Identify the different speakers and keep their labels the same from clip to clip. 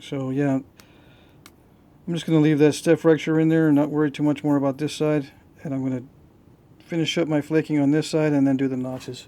Speaker 1: So yeah, I'm just going to leave that stiff fracture in there and not worry too much more about this side. And I'm going to finish up my flaking on this side and then do the notches.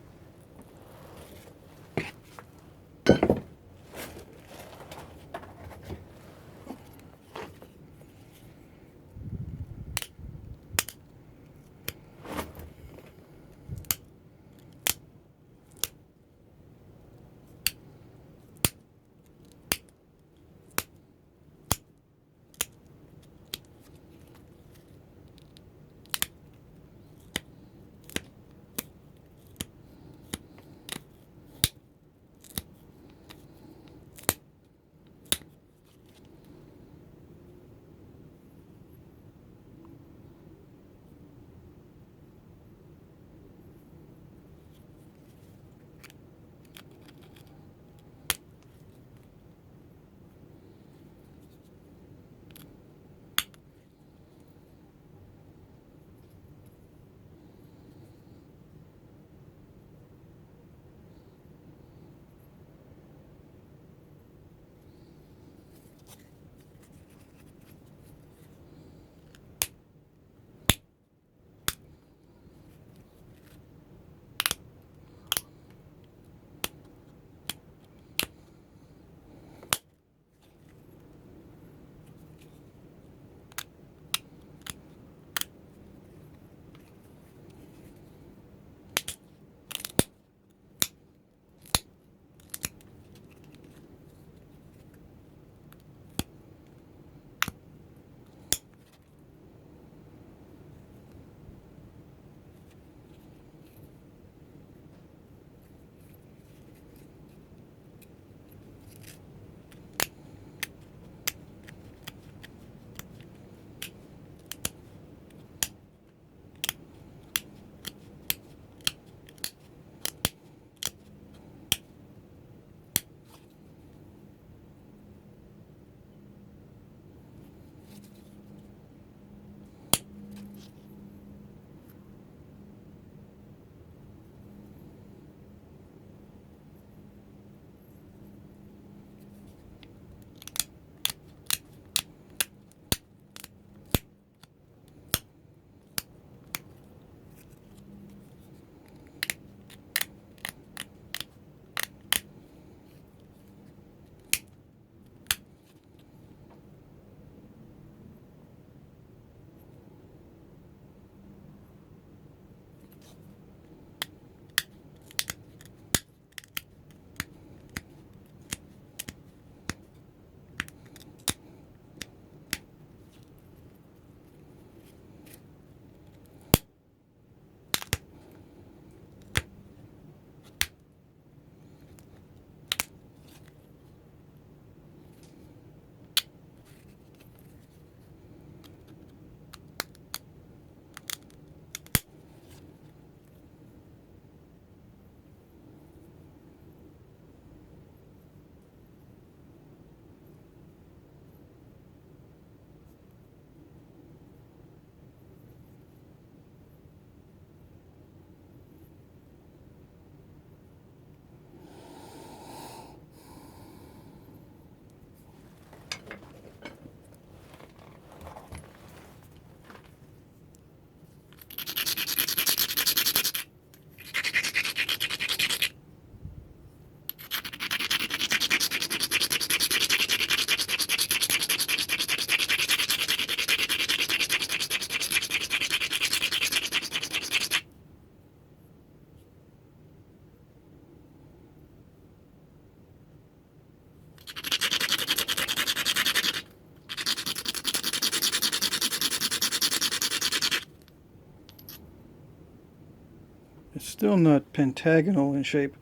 Speaker 1: It's still not pentagonal in shape,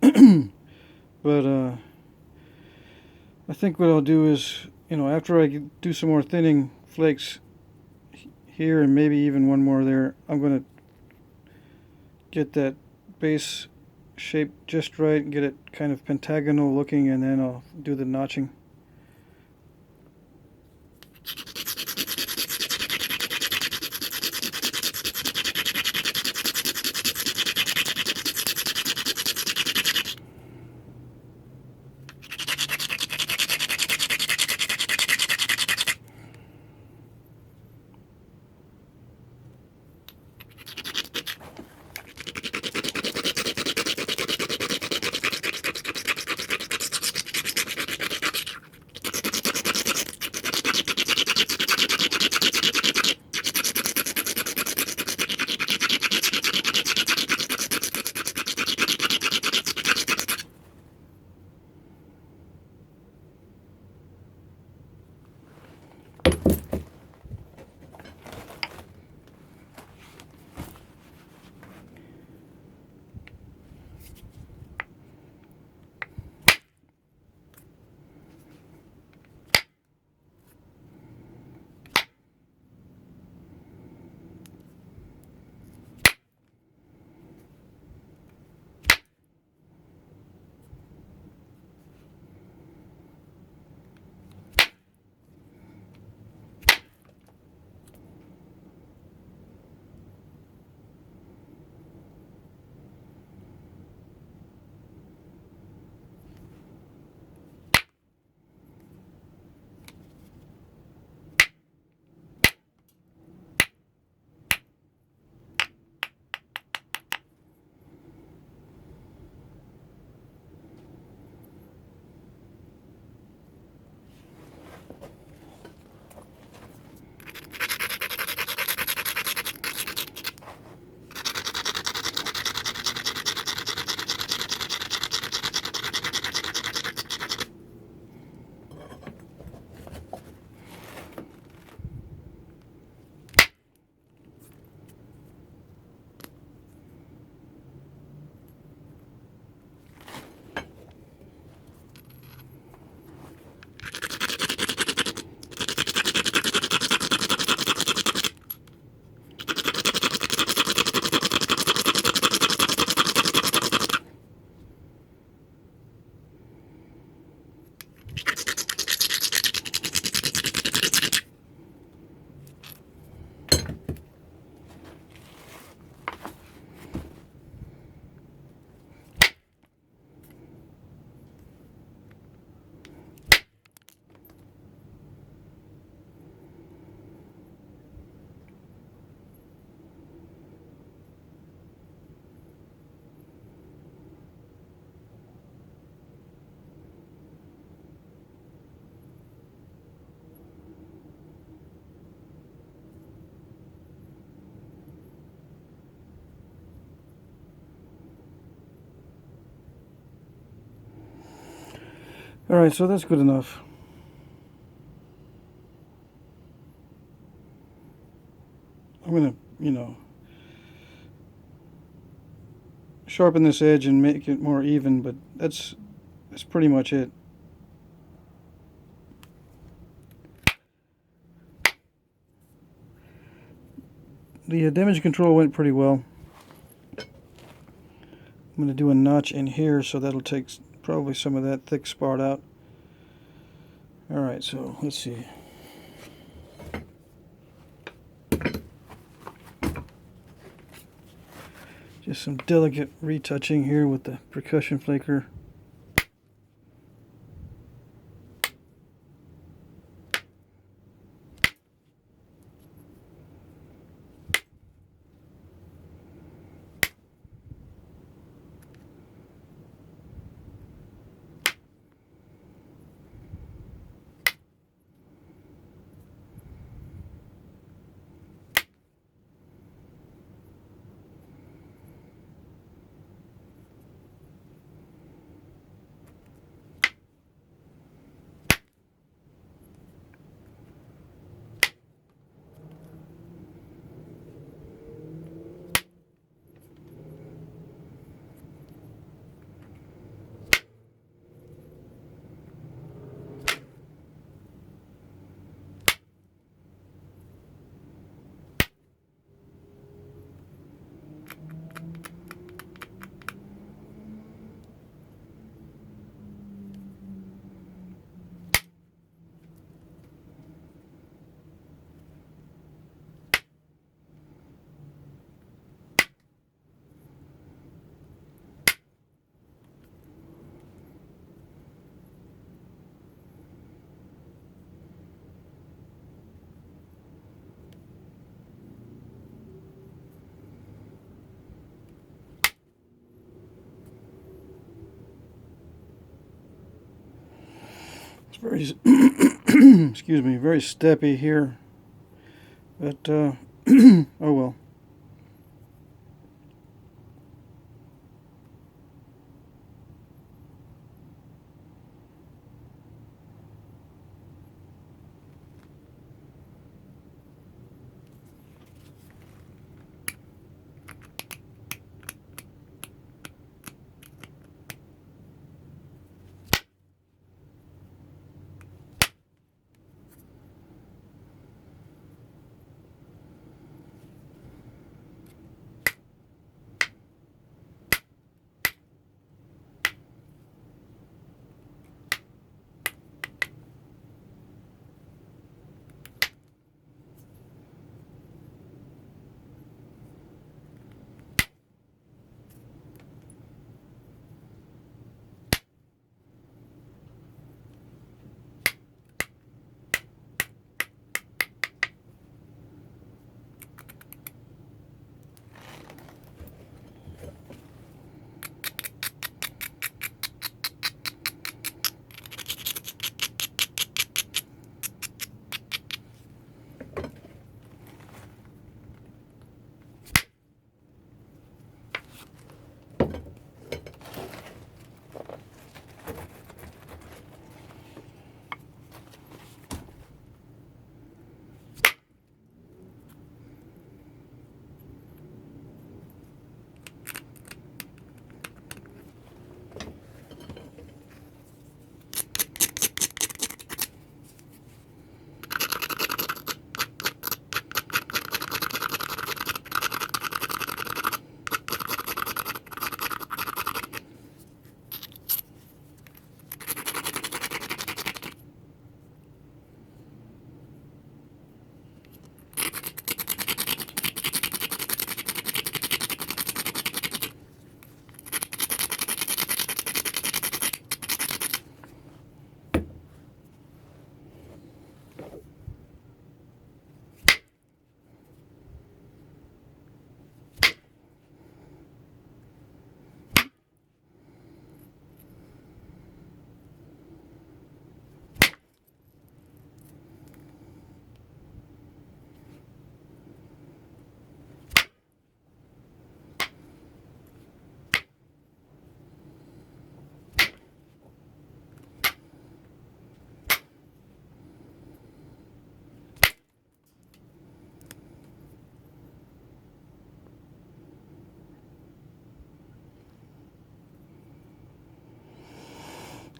Speaker 1: but I think what I'll do is, after I do some more thinning flakes here and maybe even one more there, I'm going to get that base shape just right and get it kind of pentagonal looking, and then I'll do the notching. Alright, so that's good enough. I'm gonna, sharpen this edge and make it more even, but that's pretty much it. The damage control went pretty well. I'm going to do a notch in here, so that'll take probably some of that thick spot out. Alright, so let's see. Just some delicate retouching here with the percussion flaker. It's very, excuse me, very steppy here, but oh well.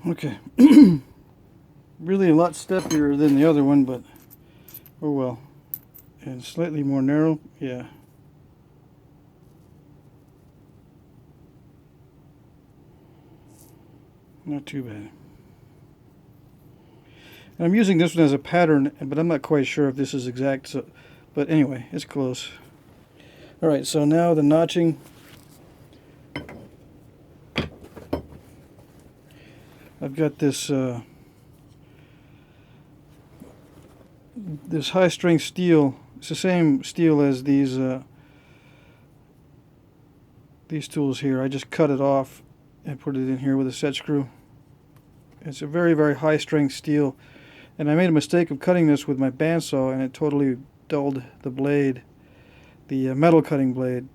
Speaker 1: Okay. Really a lot steppier than the other one, but oh well. And slightly more narrow, yeah. Not too bad. And I'm using this one as a pattern, but I'm not quite sure if this is exact. So, but anyway, it's close. All right, so now the notching. I've got this this high strength steel. It's the same steel as these tools here. I just cut it off and put it in here with a set screw. It's a very, very high strength steel. And I made a mistake of cutting this with my bandsaw, and it totally dulled the blade, the metal cutting blade.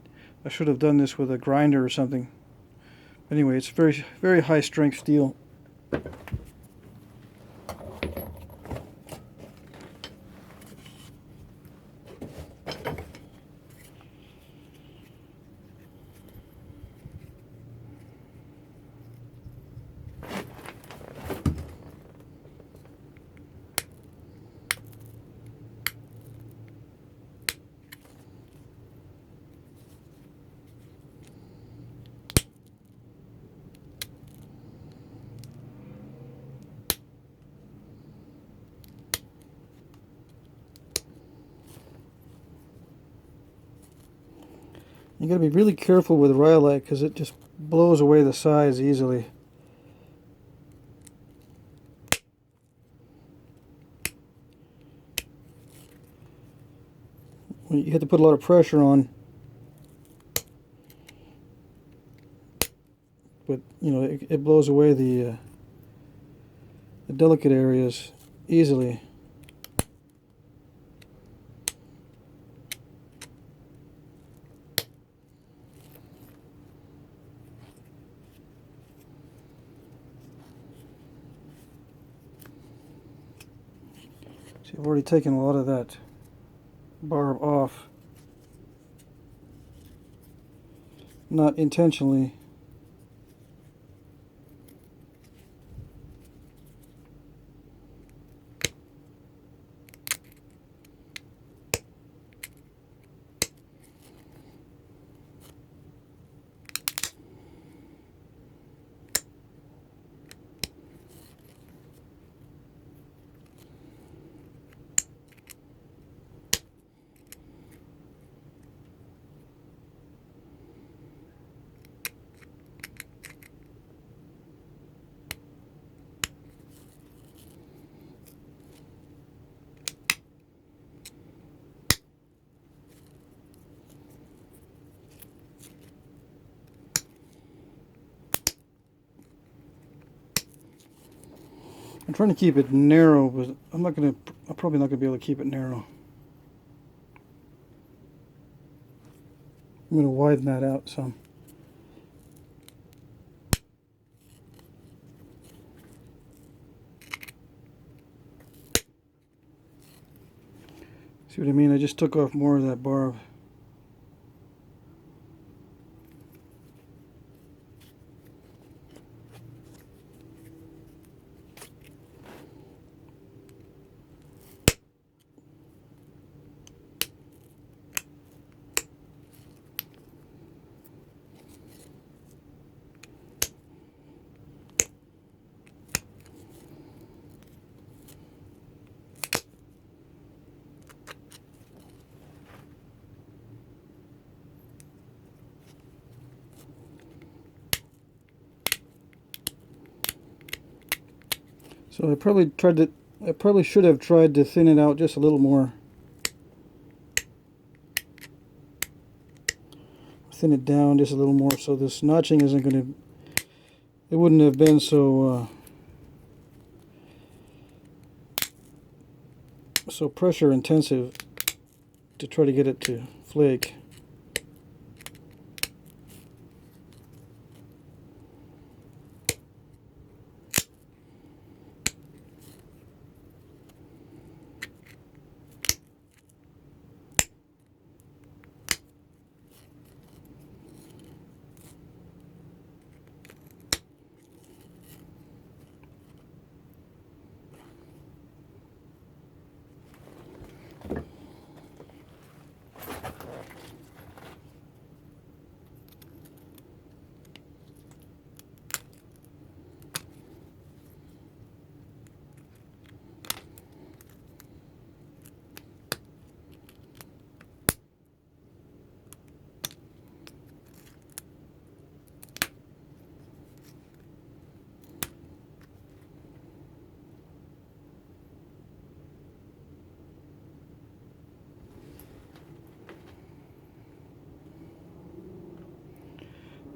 Speaker 1: I should have done this with a grinder or something. Anyway, it's very, very high strength steel. You got to be really careful with Rhyolite because it just blows away the sides easily. You have to put a lot of pressure on, but you know it blows away the delicate areas easily. See, I've already taken a lot of that barb off, not intentionally. I'm trying to keep it narrow, but I'm probably not gonna be able to keep it narrow. I'm gonna widen that out some. See what I mean? I just took off more of that barb. So I probably should have tried to thin it out just a little more. Thin it down just a little more so this notching isn't going to, it wouldn't have been so so pressure intensive to try to get it to flake.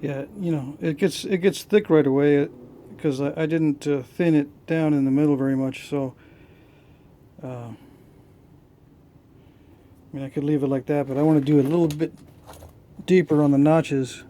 Speaker 1: Yeah, you know, it gets thick right away because I didn't thin it down in the middle very much. So, I mean, I could leave it like that, but I want to do it a little bit deeper on the notches.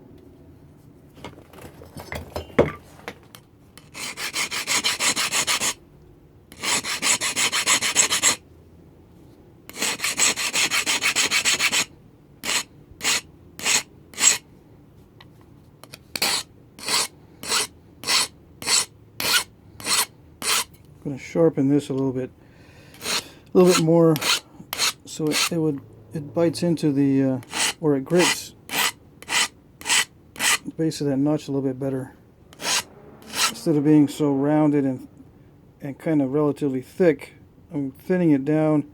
Speaker 1: I'm going to sharpen this a little bit more, so it bites into the or it grips the base of that notch a little bit better, instead of being so rounded and kind of relatively thick. I'm thinning it down.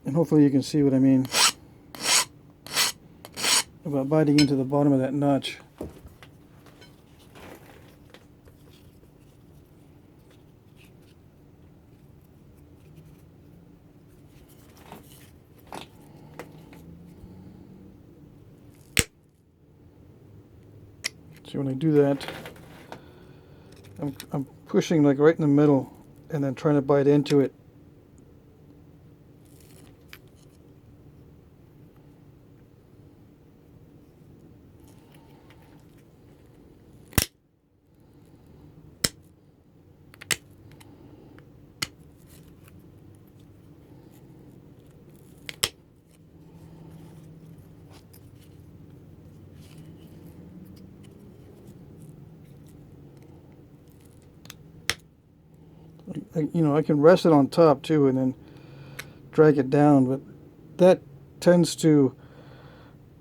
Speaker 1: And hopefully you can see what I mean about biting into the bottom of that notch. So when I do that, I'm pushing like right in the middle and then trying to bite into it. You know, I can rest it on top too and then drag it down, but that tends to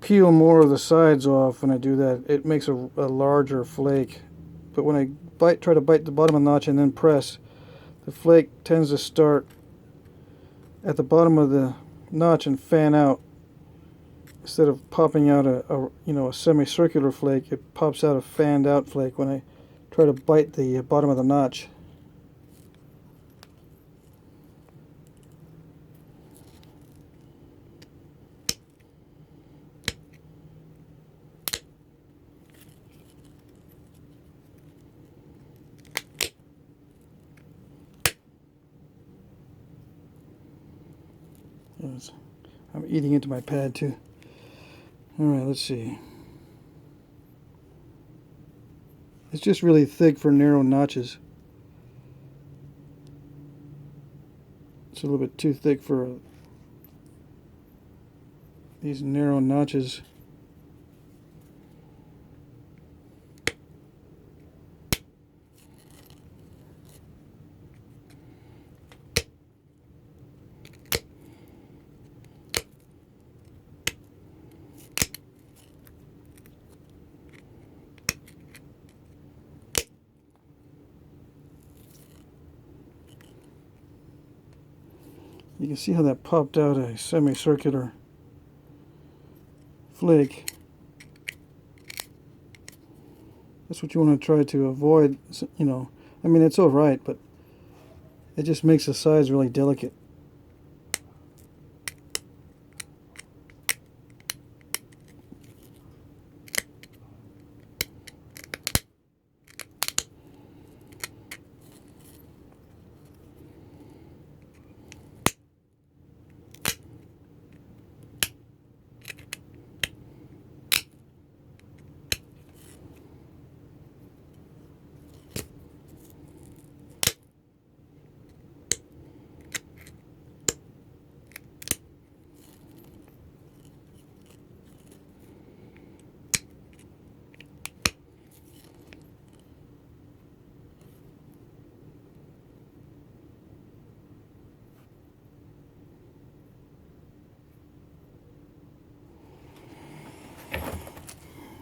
Speaker 1: peel more of the sides off when I do that. It makes a larger flake. But when I try to bite the bottom of the notch and then press, the flake tends to start at the bottom of the notch and fan out. Instead of popping out a semicircular flake, it pops out a fanned out flake when I try to bite the bottom of the notch. Yes. I'm eating into my pad too. Alright, let's see. It's just really thick for narrow notches. It's a little bit too thick for these narrow notches. You can see how that popped out a semicircular flake. That's what you want to try to avoid, you know. I mean, it's alright, but it just makes the sides really delicate.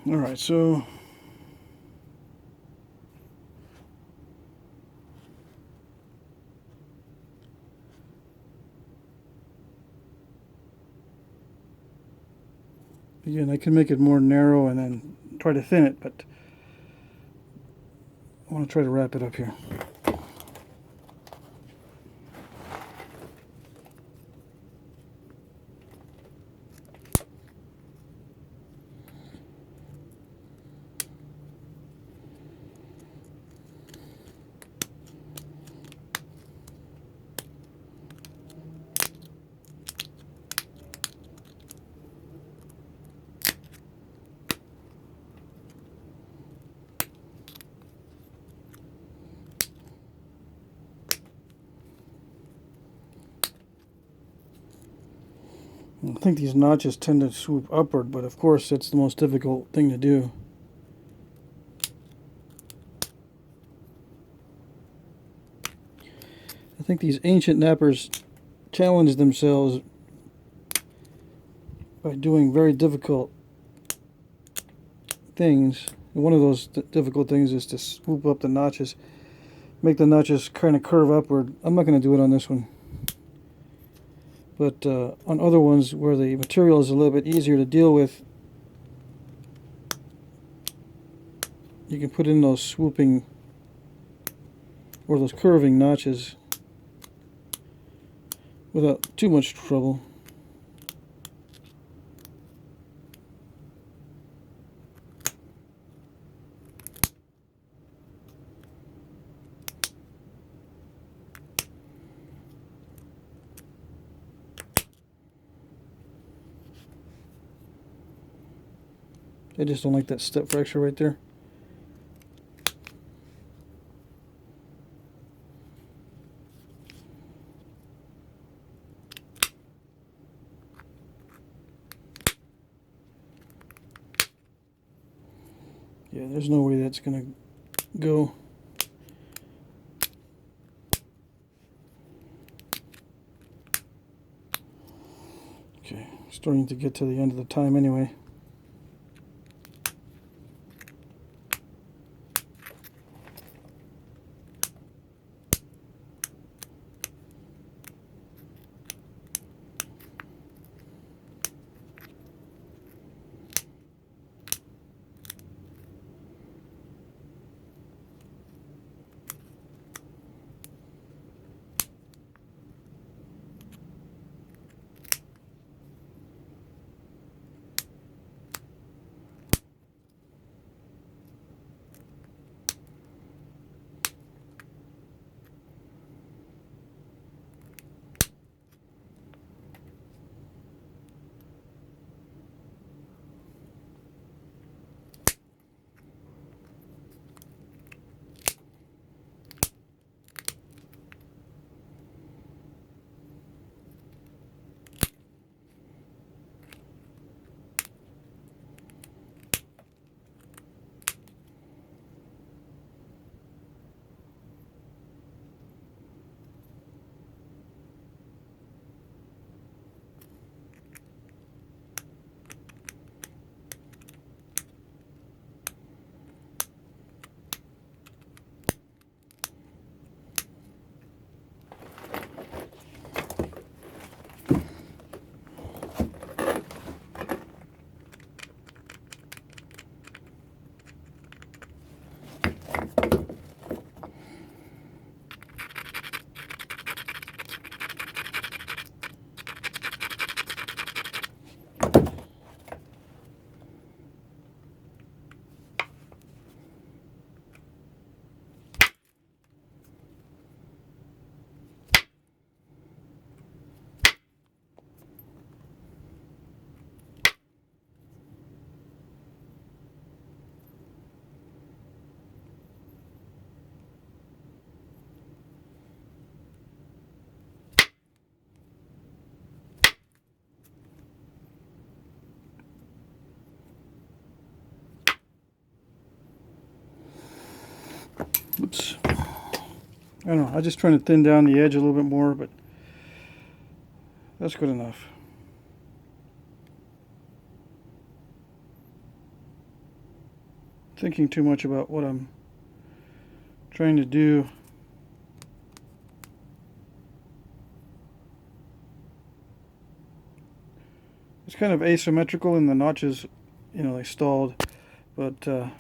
Speaker 1: Alright, so again, I can make it more narrow and then try to thin it, but I want to try to wrap it up here. I think these notches tend to swoop upward, but of course that's the most difficult thing to do. I think these ancient knappers challenge themselves by doing very difficult things. And one of those difficult things is to swoop up the notches, make the notches kind of curve upward. I'm not going to do it on this one. But on other ones where the material is a little bit easier to deal with, you can put in those swooping or those curving notches without too much trouble. I just don't like that step fracture right there. Yeah, there's no way that's going to go. Okay, starting to get to the end of the time anyway. Oops. I don't know, I'm just trying to thin down the edge a little bit more, but that's good enough. Thinking too much about what I'm trying to do. It's kind of asymmetrical in the notches, you know, they stalled, but I'm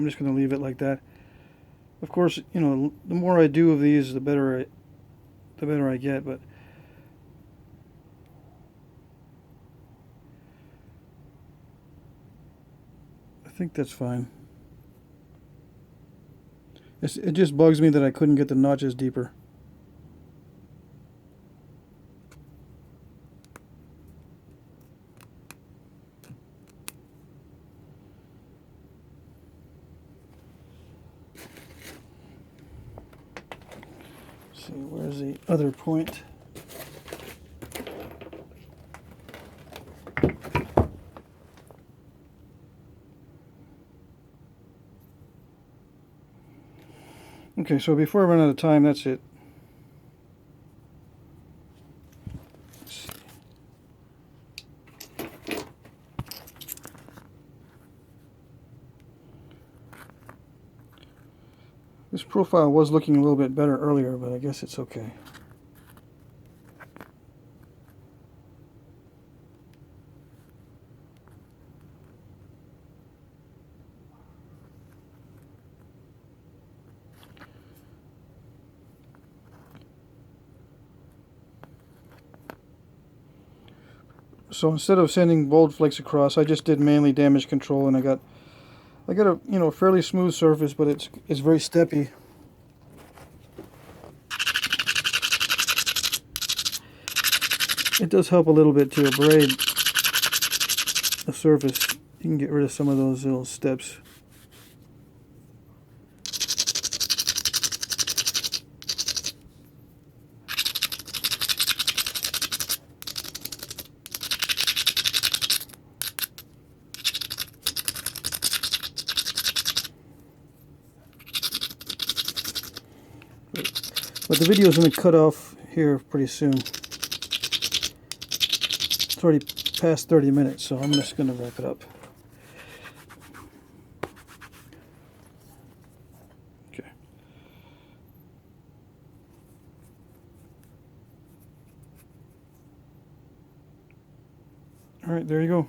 Speaker 1: just going to leave it like that. Of course, you know, the more I do of these, the better I get, but I think that's fine. It just bugs me that I couldn't get the notches deeper. Let's see, where's the other point? Okay, so before I run out of time, that's it. This profile was looking a little bit better earlier, but I guess it's okay. So instead of sending bold flakes across, I just did mainly damage control, and I got a fairly smooth surface, but it's very steppy. It does help a little bit to abrade the surface. You can get rid of some of those little steps. But the video is going to cut off here pretty soon. It's already past 30 minutes, so I'm just going to wrap it up. Okay. All right, there you go.